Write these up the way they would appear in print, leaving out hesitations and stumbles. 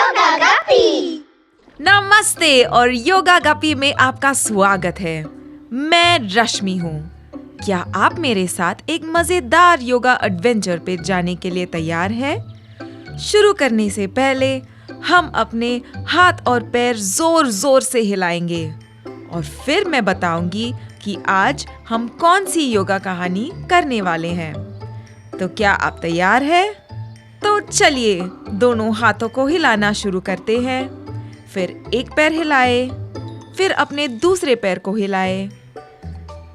योगा गप्पी। नमस्ते और योगा गप्पी में आपका स्वागत है। मैं रश्मि हूँ। क्या आप मेरे साथ एक मजेदार योगा एडवेंचर पे जाने के लिए तैयार हैं? शुरू करने से पहले हम अपने हाथ और पैर जोर जोर से हिलाएंगे और फिर मैं बताऊंगी कि आज हम कौन सी योगा कहानी करने वाले हैं। तो क्या आप तैयार हैं? तो चलिए दोनों हाथों को हिलाना शुरू करते हैं। फिर एक पैर हिलाए, फिर अपने दूसरे पैर को हिलाए।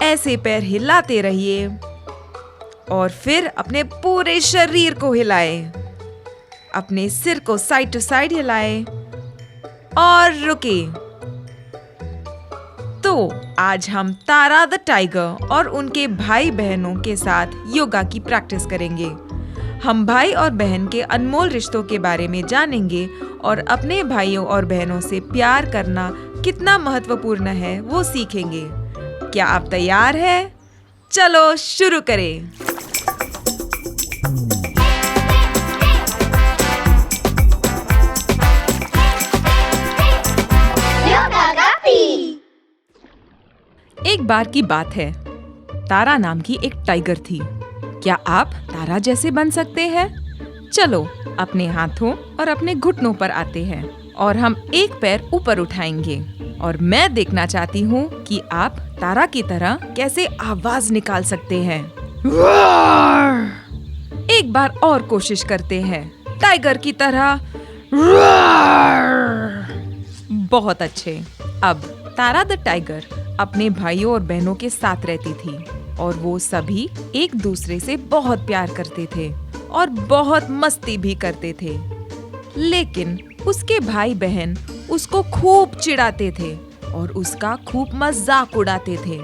ऐसे पैर हिलाते रहिए और फिर अपने पूरे शरीर को हिलाए। अपने सिर को साइड टू साइड हिलाए और रुके। तो आज हम तारा द टाइगर और उनके भाई बहनों के साथ योगा की प्रैक्टिस करेंगे। हम भाई और बहन के अनमोल रिश्तों के बारे में जानेंगे और अपने भाइयों और बहनों से प्यार करना कितना महत्वपूर्ण है वो सीखेंगे। क्या आप तैयार हैं? चलो शुरू करें। योगा गप्पी। एक बार की बात है, तारा नाम की एक टाइगर थी। क्या आप तारा जैसे बन सकते हैं? चलो अपने हाथों और अपने घुटनों पर आते हैं और हम एक पैर ऊपर उठाएंगे और मैं देखना चाहती हूँ कि आप तारा की तरह कैसे आवाज निकाल सकते हैं। एक बार और कोशिश करते हैं, टाइगर की तरह। बहुत अच्छे। अब तारा द टाइगर अपने भाइयों और बहनों के साथ रहती थी और वो सभी एक दूसरे से बहुत प्यार करते थे और बहुत मस्ती भी करते थे। लेकिन उसके भाई बहन उसको खूब चिढ़ाते थे और उसका खूब मजाक उड़ाते थे।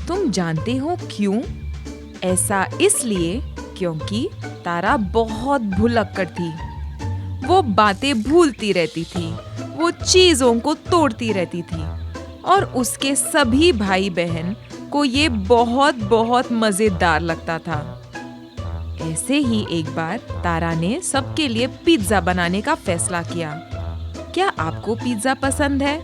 तुम जानते हो क्यों? ऐसा इसलिए क्योंकि तारा बहुत भुलक्कड़ थी। वो बातें भूलती रहती थी, वो चीजों को तोड़ती रहती थी और उसके सभी भाई बहन को ये बहुत बहुत मजेदार लगता था। ऐसे ही एक बार तारा ने सबके लिए पिज्जा बनाने का फैसला किया। क्या आपको पिज्जा पसंद है?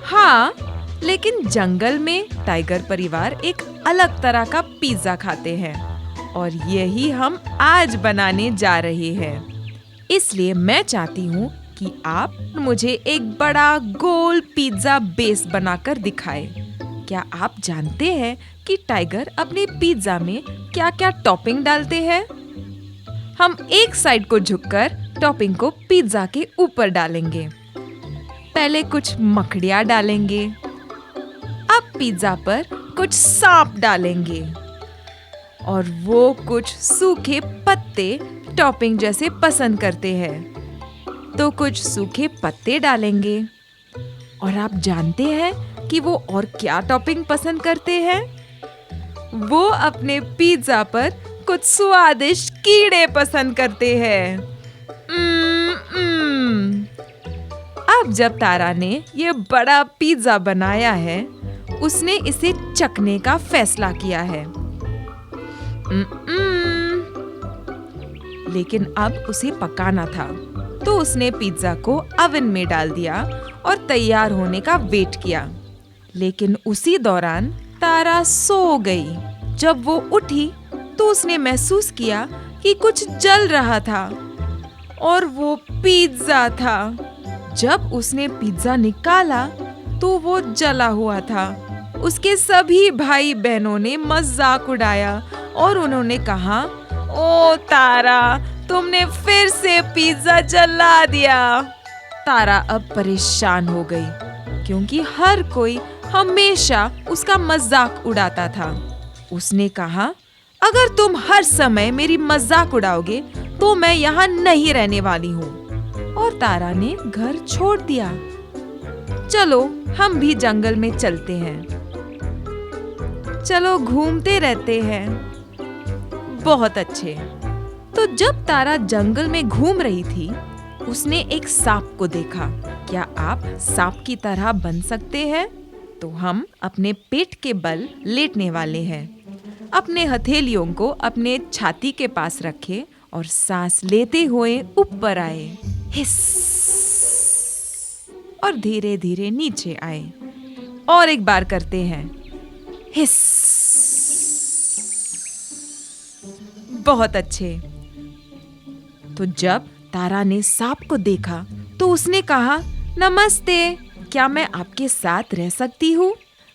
हाँ, लेकिन जंगल में टाइगर परिवार एक अलग तरह का पिज्जा खाते हैं और यही हम आज बनाने जा रहे हैं। इसलिए मैं चाहती हूँ कि आप मुझे एक बड़ा गोल पिज्जा बेस बनाकर दिखाएं। क्या आप जानते हैं कि टाइगर अपने पिज्जा में क्या-क्या टॉपिंग डालते हैं? हम एक साइड को झुककर टॉपिंग को पिज्जा के ऊपर डालेंगे। पहले कुछ मकड़ियाँ डालेंगे। अब पिज्जा पर कुछ सांप डालेंगे और वो कुछ सूखे पत्ते टॉपिंग जैसे पसंद करते हैं, तो कुछ सूखे पत्ते डालेंगे। और आप जानते हैं कि वो और क्या टॉपिंग पसंद करते हैं? वो अपने पिज्जा पर कुछ स्वादिष्ट कीड़े पसंद करते हैं। अब जब तारा ने ये बड़ा पिज्जा बनाया है, उसने इसे चखने का फैसला किया है। लेकिन अब उसे पकाना था, तो उसने पिज्जा को ओवन में डाल दिया और तैयार होने का वेट किया। लेकिन उसी दौरान तारा सो गई। जब वो उठी तो उसने महसूस किया कि कुछ जल रहा था और वो पिज्जा था। जब उसने पिज्जा निकाला तो वो जला हुआ था। उसके सभी भाई बहनों ने मजाक उड़ाया और उन्होंने कहा, ओ तारा, तुमने फिर से पिज्जा जला दिया। तारा अब परेशान हो गई क्योंकि हर कोई हमेशा उसका मजाक उड़ाता था। उसने कहा, अगर तुम हर समय मेरी मजाक उड़ाओगे तो मैं यहाँ नहीं रहने वाली हूँ। और तारा ने घर छोड़ दिया। चलो हम भी जंगल में चलते हैं। चलो घूमते रहते हैं। बहुत अच्छे। तो जब तारा जंगल में घूम रही थी, उसने एक सांप को देखा। क्या आप सांप की तरह बन सकते हैं? तो हम अपने पेट के बल लेटने वाले हैं। अपने हथेलियों को अपने छाती के पास रखें और सांस लेते हुए ऊपर आए। हिस। और धीरे धीरे नीचे आए। और एक बार करते हैं, हिस। बहुत अच्छे। तो जब तारा ने सांप को देखा तो उसने कहा, नमस्ते, क्या मैं आपके साथ रह सकती हूँ?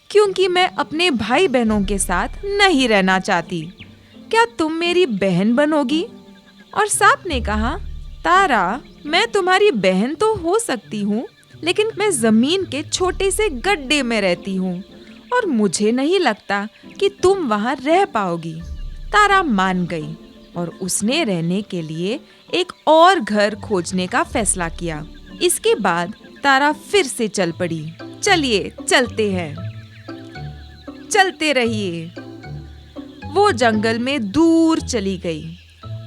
क्योंकि मैं अपने भाई बहनों के साथ नहीं रहना चाहती। क्या तुम मेरी बहन बनोगी? और सांप ने कहा, तारा, मैं तुम्हारी बहन तो हो सकती हूँ, लेकिन मैं जमीन के छोटे से गड्ढे में रहती हूँ और मुझे नहीं लगता कि तुम वहाँ रह पाओगी। तारा मान गई और उसने रहने के लिए एक और घर खोजने का फैसला किया। इसके बाद तारा फिर से चल पड़ी। चलिए चलते हैं। चलते रहिए। वो जंगल में दूर चली गई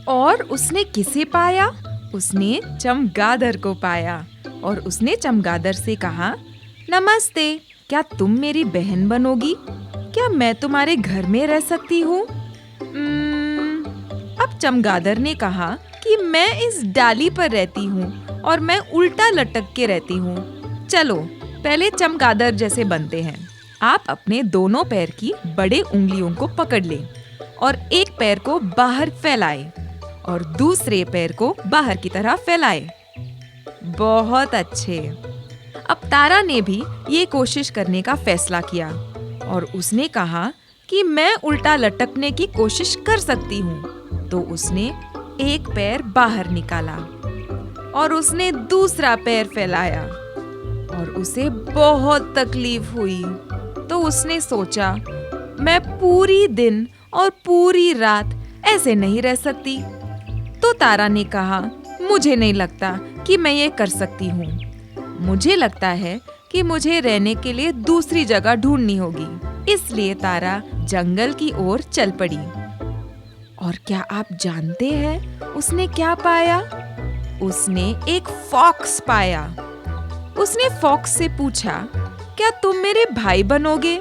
और उसने किसे पाया? उसने चमगादड़ को पाया और उसने चमगादड़ से कहा, नमस्ते, क्या तुम मेरी बहन बनोगी? क्या मैं तुम्हारे घर में रह सकती हूँ? अब चमगादड़ ने कहा कि मैं इस डाली पर रहती हूँ और मैं उल्टा लटक के रहती हूँ। चलो पहले चमगादड़ जैसे बनते हैं। आप अपने दोनों पैर की बड़े उंगलियों को पकड़ लें और एक पैर को बाहर फैलाएं और दूसरे पैर को बाहर की तरह फैलाएं। बहुत अच्छे। अब तारा ने भी ये कोशिश करने का फैसला किया और उसने कहा कि मैं उल्टा लटकने की कोशिश कर सकती हूँ। तो उसने एक पैर बाहर निकाला और उसने दूसरा पैर फैलाया और उसे बहुत तकलीफ हुई। तो उसने सोचा, मैं पूरी दिन और पूरी रात ऐसे नहीं रह सकती। तो तारा ने कहा, मुझे नहीं लगता कि मैं ये कर सकती हूँ। मुझे लगता है कि मुझे रहने के लिए दूसरी जगह ढूंढनी होगी। इसलिए तारा जंगल की ओर चल पड़ी। और क्या आप जानते हैं उसने क्या पाया? उसने एक फॉक्स पाया। उसने फॉक्स से पूछा, क्या तुम मेरे भाई बनोगे?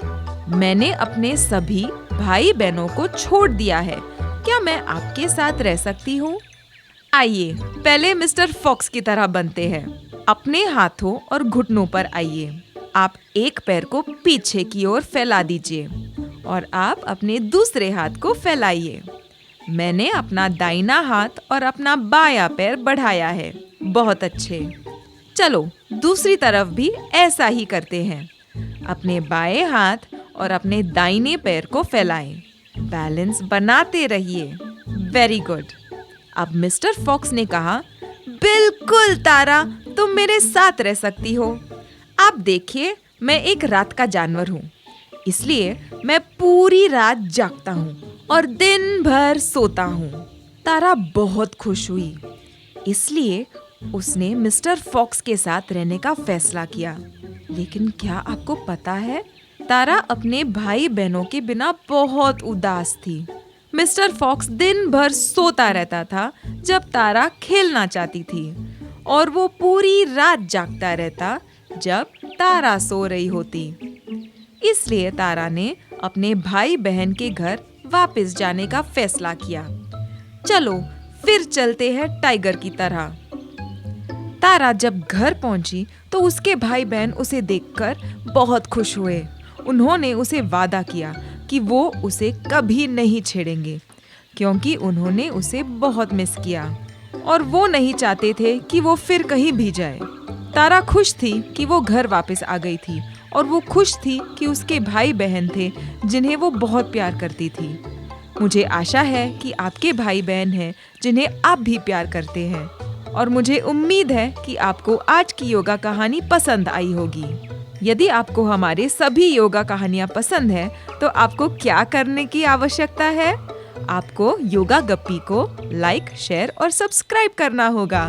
मैंने अपने सभी भाई बहनों को छोड़ दिया है। क्या मैं आपके साथ रह सकती हूँ? आइए पहले मिस्टर फॉक्स की तरह बनते हैं। अपने हाथों और घुटनों पर आइए। आप एक पैर को पीछे की ओर फैला दीजिए और आप अपने दूसरे हाथ को फैलाइए। मैंने अपना दाहिना हाथ और अपना बायां पैर बढ़ाया है। बहुत अच्छे। चलो दूसरी तरफ भी ऐसा ही करते हैं। अपने बाएं हाथ और अपने दाहिने पैर को फैलाएं। बैलेंस बनाते रहिए। Very good. अब मिस्टर फॉक्स ने कहा, बिल्कुल तारा, तुम मेरे साथ रह सकती हो। आप देखिए, मैं एक रात का जानवर हूँ, इसलिए मैं पूरी रात जागता हूँ और दिन भर सोता हूँ। तारा बहुत खुश हुई, इसलिए उसने मिस्टर फॉक्स के साथ रहने का फैसला किया। लेकिन क्या आपको पता है, तारा अपने भाई बहनों के बिना बहुत उदास थी। मिस्टर फॉक्स दिन भर सोता रहता था जब तारा खेलना चाहती थी, और वो पूरी रात जागता रहता जब तारा सो रही होती। इसलिए तारा ने अपने भाई बहन के घर वापस जाने का फैसला किया। चलो फिर चलते हैं टाइगर की तरह। तारा जब घर पहुंची तो उसके भाई बहन उसे देखकर बहुत खुश हुए। उन्होंने उसे वादा किया कि वो उसे कभी नहीं छेड़ेंगे, क्योंकि उन्होंने उसे बहुत मिस किया और वो नहीं चाहते थे कि वो फिर कहीं भी जाए। तारा खुश थी कि वो घर वापस आ गई थी, और वो खुश थी कि उसके भाई बहन थे जिन्हें वो बहुत प्यार करती थी। मुझे आशा है कि आपके भाई बहन हैं जिन्हें आप भी प्यार करते हैं, और मुझे उम्मीद है कि आपको आज की योगा कहानी पसंद आई होगी। यदि आपको हमारे सभी योगा कहानियाँ पसंद है तो आपको क्या करने की आवश्यकता है? आपको योगा गप्पी को लाइक, शेयर और सब्सक्राइब करना होगा।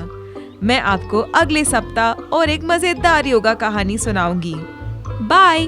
मैं आपको अगले सप्ताह और एक मजेदार योगा कहानी सुनाऊंगी। बाय।